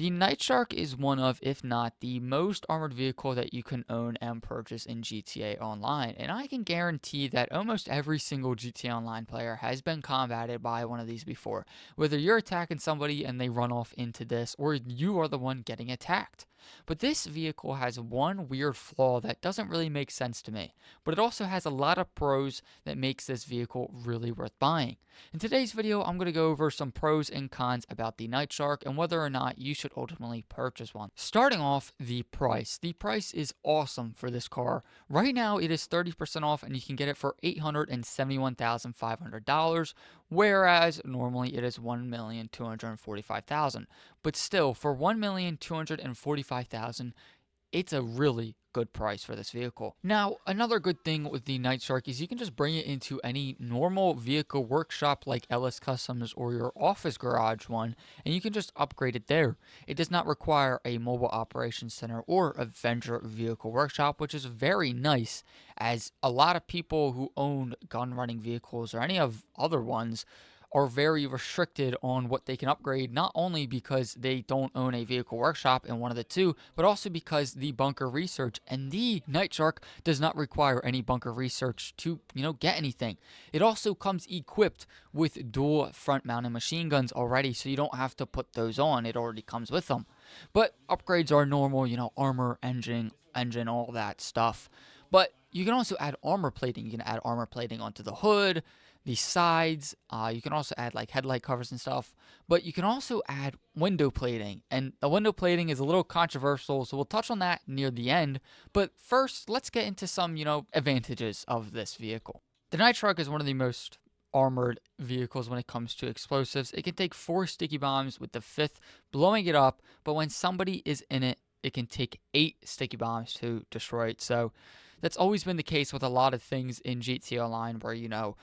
The Nightshark is one of, if not the most armored vehicle that you can own and purchase in GTA Online, and I can guarantee that almost every single GTA Online player has been combated by one of these before, whether you're attacking somebody and they run off into this, or you are the one getting attacked. But this vehicle has one weird flaw that doesn't really make sense to me, but it also has a lot of pros that makes this vehicle really worth buying. In today's video, I'm going to go over some pros and cons about the Nightshark and whether or not you should ultimately purchase one. Starting off, the price. The price is awesome for this car. Right now, it is 30% off and you can get it for $871,500, whereas normally it is $1,245,000. But still, for $1,245,000, it's a really good price for this vehicle. Now, another good thing with the Nightshark is you can just bring it into any normal vehicle workshop like LS Customs or your office garage one, and you can just upgrade it there. It does not require a mobile operations center or a vendor vehicle workshop, which is very nice, as a lot of people who own gun running vehicles or any of other ones are very restricted on what they can upgrade, not only because they don't own a vehicle workshop in one of the two, but also because the bunker research and the Nightshark does not require any bunker research to, get anything. It also comes equipped with dual front mounted machine guns already, so you don't have to put those on. It already comes with them. But upgrades are normal, armor, engine, all that stuff. But you can also add armor plating. You can add armor plating onto the hood, the sides. You can also add like headlight covers and stuff, but you can also add window plating, and the window plating is a little controversial, so we'll touch on that near the end. But first, let's get into some advantages of this vehicle. The Nightshark is one of the most armored vehicles when it comes to explosives. It can take 4 sticky bombs with the 5th blowing it up, but when somebody is in it, it can take 8 sticky bombs to destroy it. So that's always been the case with a lot of things in GTA Online where,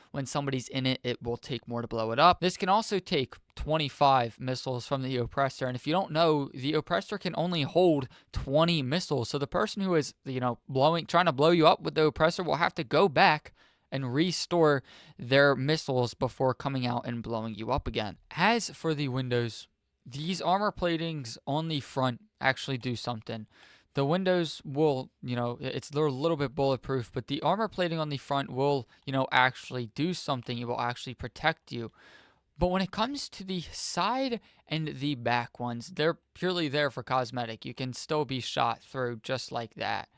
when somebody's in it, it will take more to blow it up. This can also take 25 missiles from the oppressor. And if you don't know, the oppressor can only hold 20 missiles. So the person who is, trying to blow you up with the oppressor will have to go back and restore their missiles before coming out and blowing you up again. As for the windows, these armor platings on the front actually do something. The windows will, they're a little bit bulletproof, but the armor plating on the front will, actually do something. It will actually protect you. But when it comes to the side and the back ones, they're purely there for cosmetic. You can still be shot through just like that.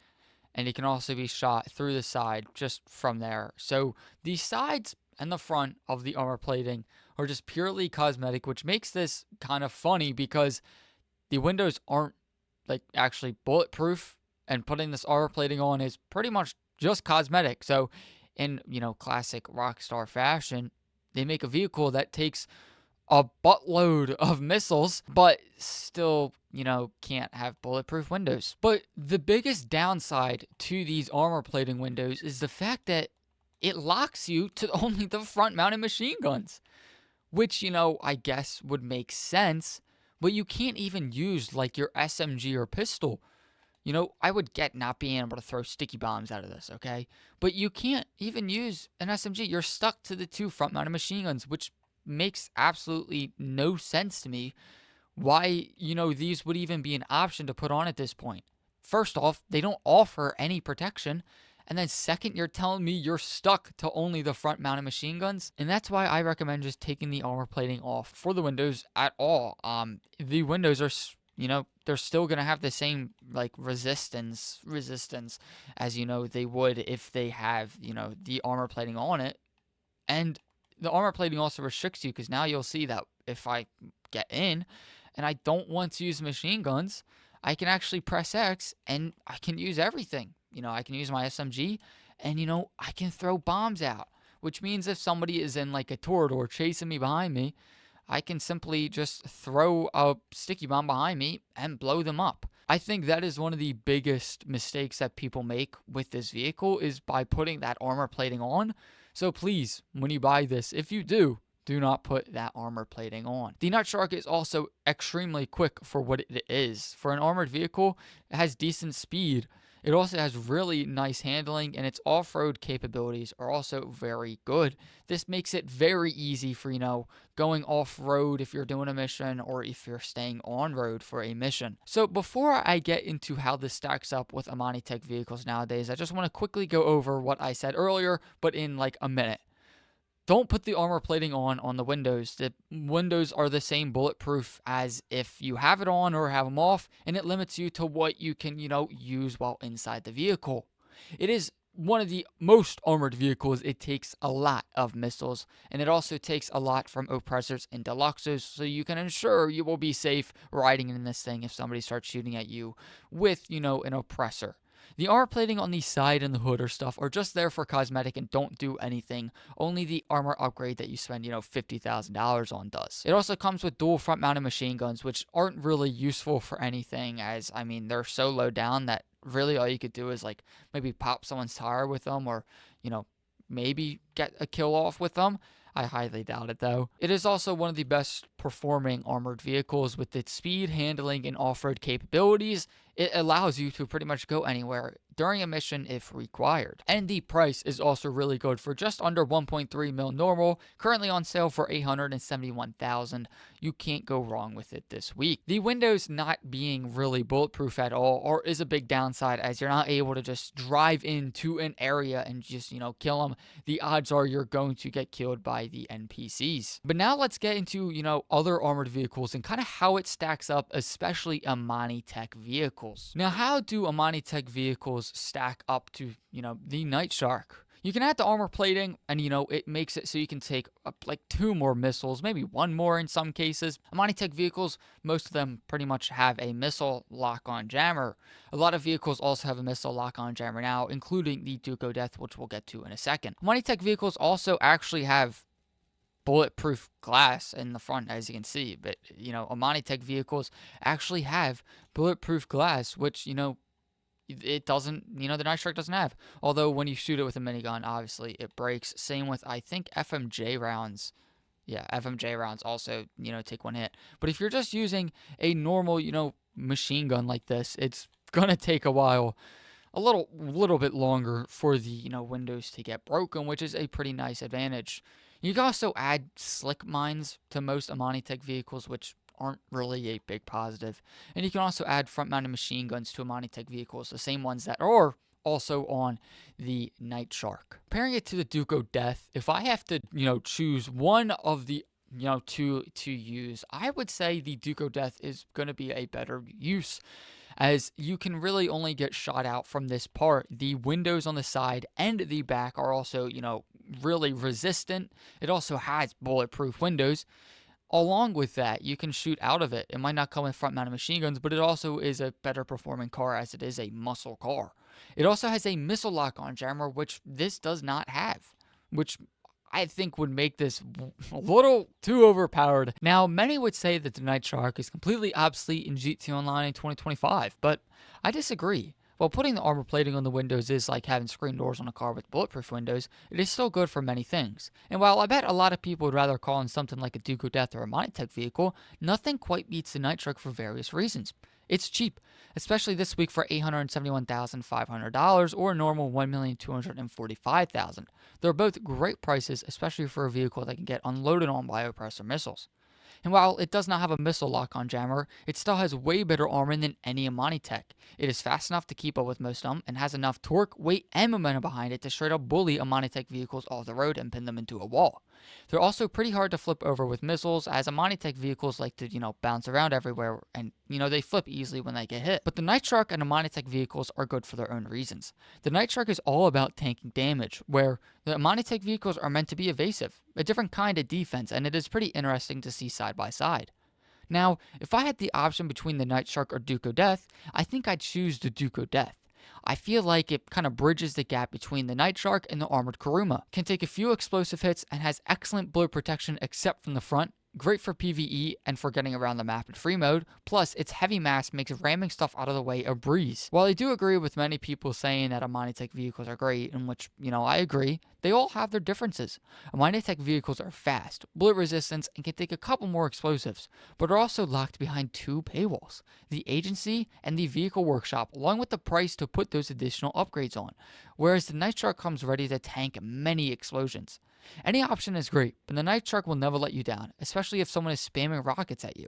And you can also be shot through the side just from there. So the sides and the front of the armor plating are just purely cosmetic, which makes this kind of funny because the windows aren't actually bulletproof, and putting this armor plating on is pretty much just cosmetic. So in, classic Rockstar fashion, they make a vehicle that takes a buttload of missiles, but still, can't have bulletproof windows. But the biggest downside to these armor plating windows is the fact that it locks you to only the front mounted machine guns, which, I guess would make sense. But you can't even use like your SMG or pistol. I would get not being able to throw sticky bombs out of this, okay? But you can't even use an SMG. You're stuck to the 2 front-mounted machine guns, which makes absolutely no sense to me why, these would even be an option to put on at this point. First off, they don't offer any protection. And then second, you're telling me you're stuck to only the front mounted machine guns. And that's why I recommend just taking the armor plating off for the windows at all. The windows are, they're still going to have the same resistance as, they would if they have, the armor plating on it. And the armor plating also restricts you because now you'll see that if I get in and I don't want to use machine guns, I can actually press X and I can use everything. I can use my SMG and, I can throw bombs out, which means if somebody is in like a turret or chasing me behind me, I can simply just throw a sticky bomb behind me and blow them up. I think that is one of the biggest mistakes that people make with this vehicle is by putting that armor plating on. So please, when you buy this, if you do not put that armor plating on. The Nightshark is also extremely quick for what it is. For an armored vehicle, it has decent speed. It also has really nice handling, and its off-road capabilities are also very good. This makes it very easy for, going off-road if you're doing a mission or if you're staying on-road for a mission. So before I get into how this stacks up with Imani Tech vehicles nowadays, I just want to quickly go over what I said earlier, but in like a minute. Don't put the armor plating on the windows. The windows are the same bulletproof as if you have it on or have them off, and it limits you to what you can, use while inside the vehicle. It is one of the most armored vehicles. It takes a lot of missiles, and it also takes a lot from oppressors and deluxes, so you can ensure you will be safe riding in this thing if somebody starts shooting at you with, an oppressor. The armor plating on the side and the hood or stuff are just there for cosmetic and don't do anything. Only the armor upgrade that you spend, $50,000 on does. It also comes with dual front mounted machine guns, which aren't really useful for anything, as I mean, they're so low down that really all you could do is like maybe pop someone's tire with them, or, maybe get a kill off with them. I highly doubt it though. It is also one of the best performing armored vehicles with its speed, handling, and off-road capabilities. It allows you to pretty much go anywhere during a mission if required. And the price is also really good for just under 1.3 mil normal, currently on sale for 871,000. You can't go wrong with it this week. The windows not being really bulletproof at all or is a big downside, as you're not able to just drive into an area and just, kill them. The odds are you're going to get killed by the NPCs. But now let's get into, other armored vehicles and kind of how it stacks up, especially Imani Tech vehicles. Now, how do Imani Tech vehicles stack up to, the Nightshark? You can add the armor plating, and it makes it so you can take up like 2 more missiles, maybe 1 more in some cases. Imani Tech vehicles, most of them pretty much have a missile lock-on jammer. A lot of vehicles also have a missile lock-on jammer now, including the Duco Death, which we'll get to in a second. Imani Tech vehicles also actually have bulletproof glass in the front, as you can see, but Imani Tech vehicles actually have bulletproof glass, which it doesn't, the Nightshark doesn't have. Although when you shoot it with a minigun, obviously it breaks. Same with, I think, FMJ rounds. Yeah, FMJ rounds also, take 1 hit. But if you're just using a normal, machine gun like this, it's gonna take a while, a little bit longer for the, windows to get broken, which is a pretty nice advantage. You can also add slick mines to most Imani Tech vehicles, which aren't really a big positive. And you can also add front-mounted machine guns to Imani Tech vehicles, the same ones that are also on the Nightshark. Comparing it to the Duco Death, if I have to, choose one of the two to use, I would say the Duco Death is going to be a better use, as you can really only get shot out from this part. The windows on the side and the back are also, really resistant. It also has bulletproof windows. Along with that, you can shoot out of it. It might not come with front-mounted machine guns, but it also is a better performing car, as it is a muscle car. It also has a missile lock-on jammer, which this does not have, which I think would make this a little too overpowered. Now, many would say that the Nightshark is completely obsolete in GT Online in 2025, but I disagree. While putting the armor plating on the windows is like having screen doors on a car with bulletproof windows, it is still good for many things. And while I bet a lot of people would rather call in something like a Duco Death or a Imani Tech vehicle, nothing quite beats the Nightshark for various reasons. It's cheap, especially this week for $871,500 or a normal $1,245,000. They're both great prices, especially for a vehicle that can get unloaded on by oppressor missiles. And while it does not have a missile lock-on jammer, it still has way better armor than any Imani Tech. It is fast enough to keep up with most of them and has enough torque, weight, and momentum behind it to straight up bully Imani Tech vehicles off the road and pin them into a wall. They're also pretty hard to flip over with missiles, as Imani Tech vehicles like to, bounce around everywhere, and, they flip easily when they get hit. But the Nightshark and Imani Tech vehicles are good for their own reasons. The Nightshark is all about tanking damage, where the Imani Tech vehicles are meant to be evasive, a different kind of defense, and it is pretty interesting to see side by side. Now, if I had the option between the Nightshark or Duco Death, I think I'd choose the Duco Death. I feel like it kind of bridges the gap between the Nightshark and the armored Kuruma. Can take a few explosive hits and has excellent bullet protection except from the front, Great for PvE and for getting around the map in free mode, plus its heavy mass makes ramming stuff out of the way a breeze. While I do agree with many people saying that Imani Tech vehicles are great, in which, I agree, they all have their differences. Imani Tech vehicles are fast, bullet resistance, and can take a couple more explosives, but are also locked behind two paywalls, the agency and the vehicle workshop, along with the price to put those additional upgrades on, whereas the Nightshark comes ready to tank many explosions. Any option is great, but the Nightshark will never let you down, especially if someone is spamming rockets at you.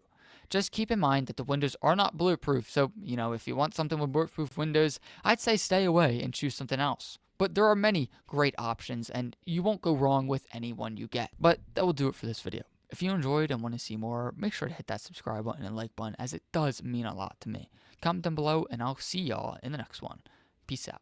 Just keep in mind that the windows are not bulletproof, so, if you want something with bulletproof windows, I'd say stay away and choose something else. But there are many great options, and you won't go wrong with any one you get. But that will do it for this video. If you enjoyed and want to see more, make sure to hit that subscribe button and like button, as it does mean a lot to me. Comment down below, and I'll see y'all in the next one. Peace out.